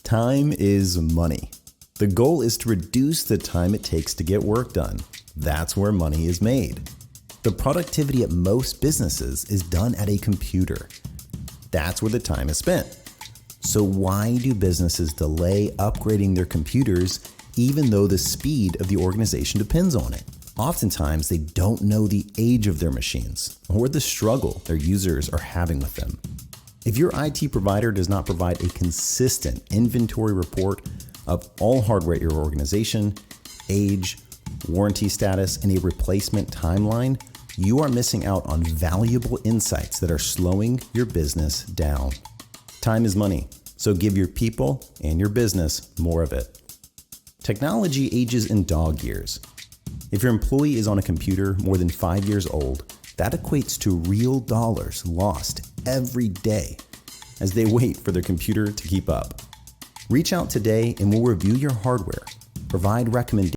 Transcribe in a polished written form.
Time is money. The goal is to reduce the time it takes to get work done. That's where money is made. The productivity at most businesses is done at a computer. That's where the time is spent. So why do businesses delay upgrading their computers even though the speed of the organization depends on it? Oftentimes, they don't know the age of their machines or the struggle their users are having with them. If your IT provider does not provide a consistent inventory report of all hardware at your organization, age, warranty status, and a replacement timeline, you are missing out on valuable insights that are slowing your business down. Time is money, so give your people and your business more of it. Technology ages in dog years. If your employee is on a computer more than 5 years old, that equates to real dollars lost every day as they wait for their computer to keep up. Reach out today and we'll review your hardware, provide recommendations,